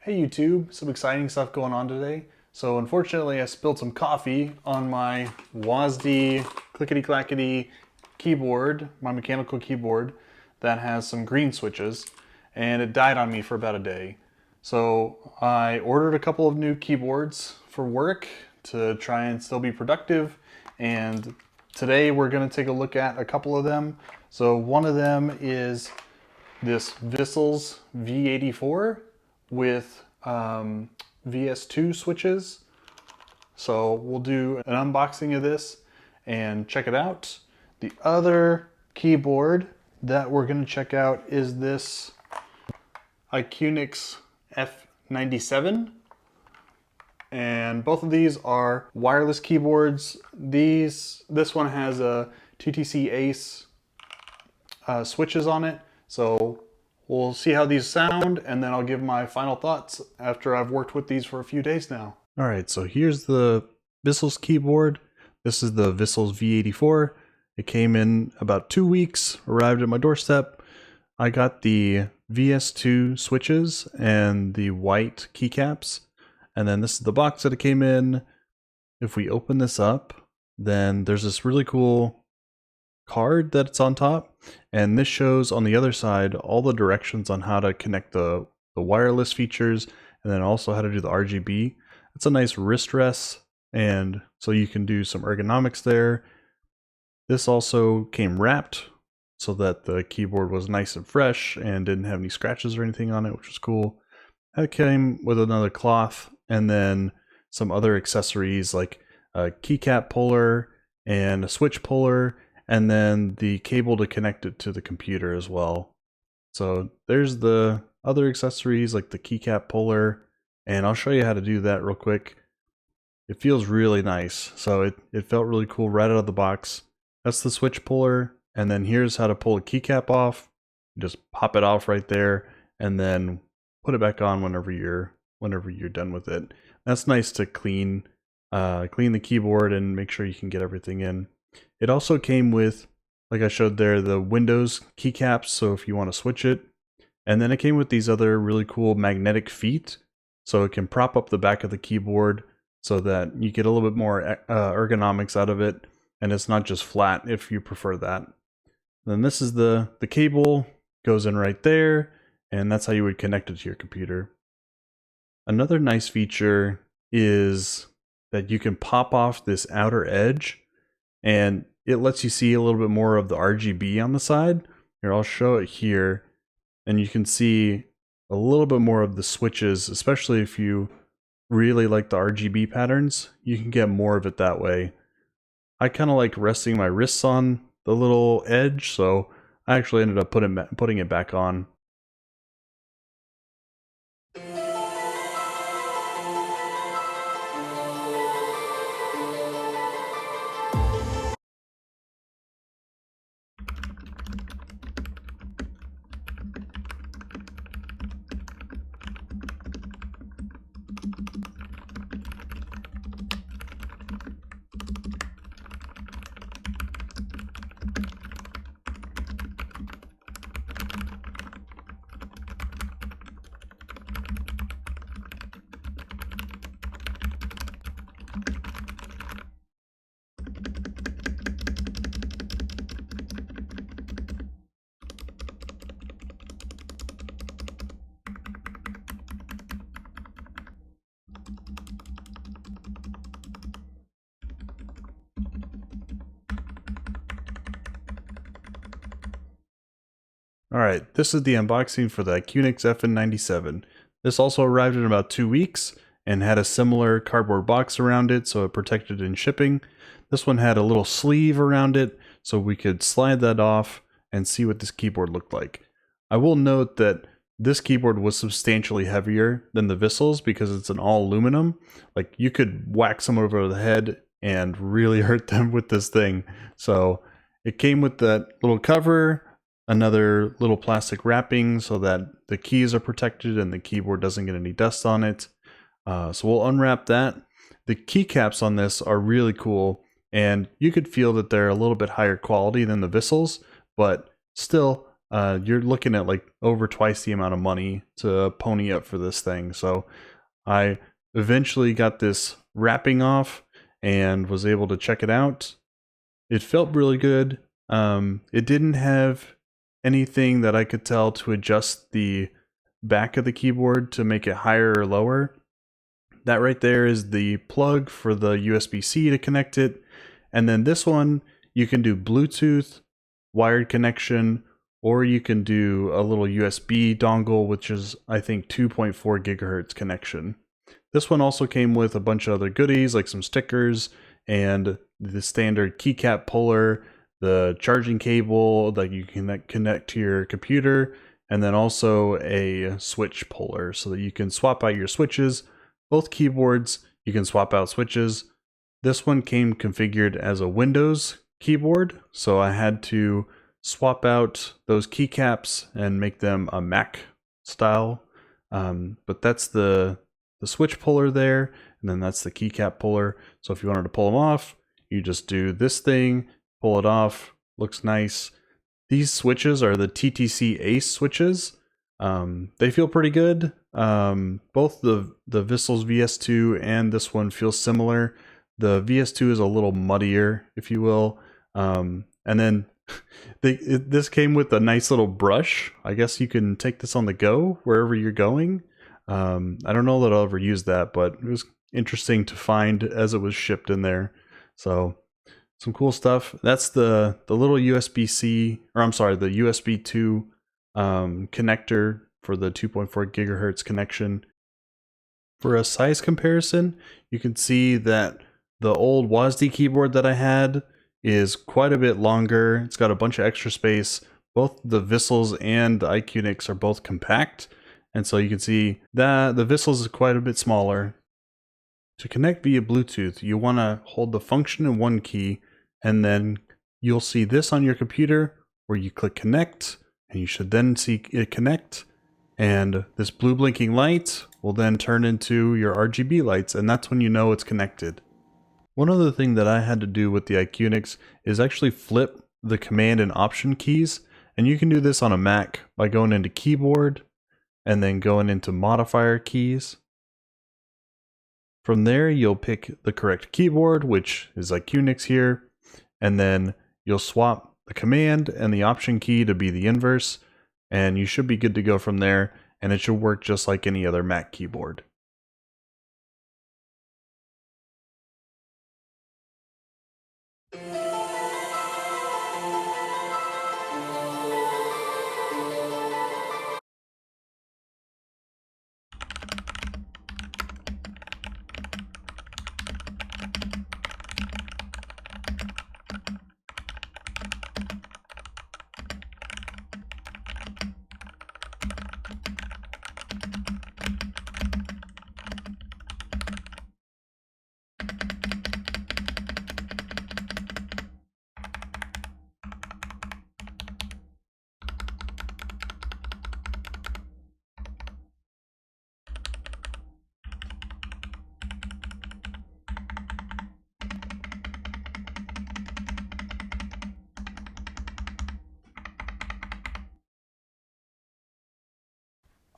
Hey YouTube, some exciting stuff going on today. So unfortunately I spilled some coffee on my WASD clickety-clackety keyboard, my mechanical keyboard that has some green switches, and it died on me for about a day. So I ordered a couple of new keyboards for work to try and still be productive, and today we're going to take a look at a couple of them. So one of them is this Vissles v84 with VS2 switches. So we'll do an unboxing of this and check it out. The other keyboard that we're going to check out is this IQUNIX F97. And both of these are wireless keyboards. This one has a TTC ACE switches on it. So we'll see how these sound, and then I'll give my final thoughts after I've worked with these for a few days now. All right, so here's the Vissles keyboard. This is the Vissles v84. It came in about 2 weeks, arrived at my doorstep. I got the VS2 switches and the white keycaps. And then this is the box that it came in. If we open this up, then there's this really cool card that's on top, and this shows on the other side all the directions on how to connect the wireless features, and then also how to do the RGB. It's a nice wrist rest, and so you can do some ergonomics there. This also came wrapped so that the keyboard was nice and fresh and didn't have any scratches or anything on it, which was cool. It came with another cloth and then some other accessories like a keycap puller and a switch puller, and then the cable to connect it to the computer as well. So there's the other accessories like the keycap puller, and I'll show you how to do that real quick. It feels really nice. So it felt really cool right out of the box. That's the switch puller, and then here's how to pull a keycap off. You just pop it off right there and then put it back on whenever you're done with it. That's nice to clean the keyboard and make sure you can get everything in. It also came with, like I showed there, the Windows keycaps, so if you want to switch it. And then it came with these other really cool magnetic feet, so it can prop up the back of the keyboard so that you get a little bit more ergonomics out of it, and it's not just flat if you prefer that. Then this is the cable, goes in right there, and that's how you would connect it to your computer. Another nice feature is that you can pop off this outer edge, and it lets you see a little bit more of the RGB on the side. Here, I'll show it here, and you can see a little bit more of the switches, especially if you really like the RGB patterns. You can get more of it that way. I kind of like resting my wrists on the little edge, so I actually ended up putting it back on. Alright, this is the unboxing for the IQUNIX F97. This also arrived in about 2 weeks and had a similar cardboard box around it, so it protected in shipping. This one had a little sleeve around it, so we could slide that off and see what this keyboard looked like. I will note that this keyboard was substantially heavier than the Vissles because it's an all aluminum. Like, you could whack someone over the head and really hurt them with this thing. So it came with that little cover, another little plastic wrapping so that the keys are protected and the keyboard doesn't get any dust on it. So we'll unwrap that. The keycaps on this are really cool, and you could feel that they're a little bit higher quality than the Vissles, but still you're looking at like over twice the amount of money to pony up for this thing. So I eventually got this wrapping off and was able to check it out. It felt really good. It didn't have anything that I could tell to adjust the back of the keyboard to make it higher or lower. That right there is the plug for the USB-C to connect it. And then this one, you can do Bluetooth, wired connection, or you can do a little USB dongle, which is, I think, 2.4 gigahertz connection. This one also came with a bunch of other goodies, like some stickers and the standard keycap puller, the charging cable that you can connect to your computer, and then also a switch puller so that you can swap out your switches. Both keyboards, you can swap out switches. This one came configured as a Windows keyboard, so I had to swap out those keycaps and make them a Mac style. But that's the switch puller there, and then that's the keycap puller. So if you wanted to pull them off, you just do this thing, pull it off, looks nice. These switches are the TTC ACE switches. They feel pretty good. Both the Vissles VS2 and this one feel similar. The VS2 is a little muddier, if you will. And then this came with a nice little brush. I guess you can take this on the go wherever you're going. I don't know that I'll ever use that, but it was interesting to find as it was shipped in there. So some cool stuff. That's the little USB-C, or I'm sorry, the USB 2 connector for the 2.4 gigahertz connection. For a size comparison, you can see that the old WASD keyboard that I had is quite a bit longer. It's got a bunch of extra space. Both the Vissles and the IQUNIX are both compact. And so you can see that the Vissles is quite a bit smaller. To connect via Bluetooth, you want to hold the function in one key, and then you'll see this on your computer where you click connect, and you should then see it connect. And this blue blinking light will then turn into your RGB lights, and that's when you know it's connected. One other thing that I had to do with the IQUNIX is actually flip the Command and Option keys, and you can do this on a Mac by going into Keyboard and then going into Modifier keys. From there, you'll pick the correct keyboard, which is IQUNIX here, and then you'll swap the Command and the Option key to be the inverse, and you should be good to go from there, and it should work just like any other Mac keyboard.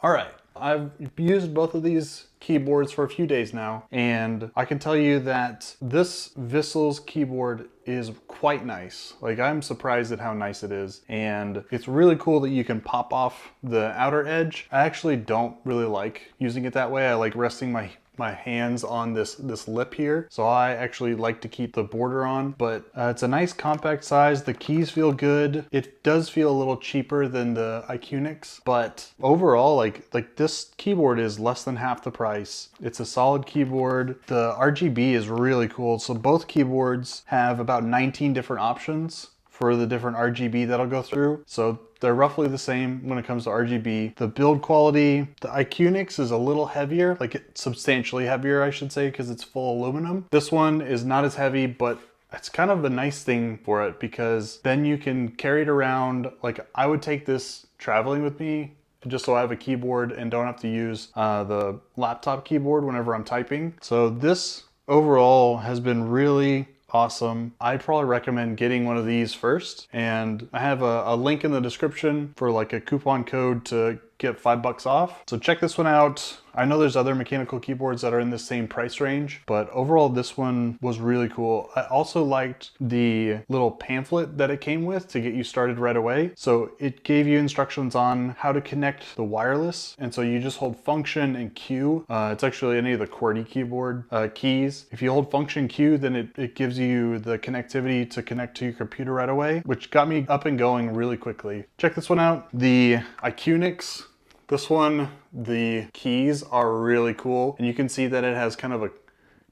All right, I've used both of these keyboards for a few days now, and I can tell you that this Vissles keyboard is quite nice. Like, I'm surprised at how nice it is, and it's really cool that you can pop off the outer edge. I actually don't really like using it that way. I like resting my hands on this lip here. So I actually like to keep the border on, but it's a nice compact size. The keys feel good. It does feel a little cheaper than the IQUNIX, but overall, like this keyboard is less than half the price. It's a solid keyboard. The RGB is really cool. So both keyboards have about 19 different options for the different RGB that'll go through. So they're roughly the same when it comes to RGB. The build quality, the IQUNIX is a little heavier, like it's substantially heavier, I should say, because it's full aluminum. This one is not as heavy, but it's kind of a nice thing for it because then you can carry it around. Like, I would take this traveling with me just so I have a keyboard and don't have to use the laptop keyboard whenever I'm typing. So this overall has been really awesome. I'd probably recommend getting one of these first, and I have a link in the description for like a coupon code to get $5 off. So check this one out. I know there's other mechanical keyboards that are in the same price range, but overall this one was really cool. I also liked the little pamphlet that it came with to get you started right away. So it gave you instructions on how to connect the wireless. And so you just hold function and Q. It's actually any of the QWERTY keyboard keys. If you hold function Q, then it gives you the connectivity to connect to your computer right away, which got me up and going really quickly. Check this one out, the IQUNIX. This one, the keys are really cool, and you can see that it has kind of a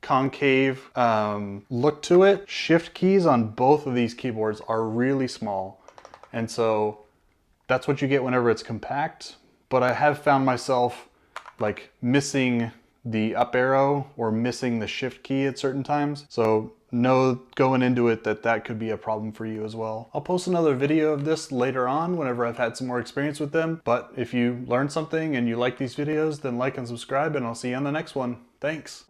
concave look to it. Shift keys on both of these keyboards are really small, and so that's what you get whenever it's compact. But I have found myself like missing the up arrow or missing the shift key at certain times. So know going into it that that could be a problem for you as well. I'll post another video of this later on whenever I've had some more experience with them. But if you learned something and you like these videos, then like and subscribe, and I'll see you on the next one. Thanks.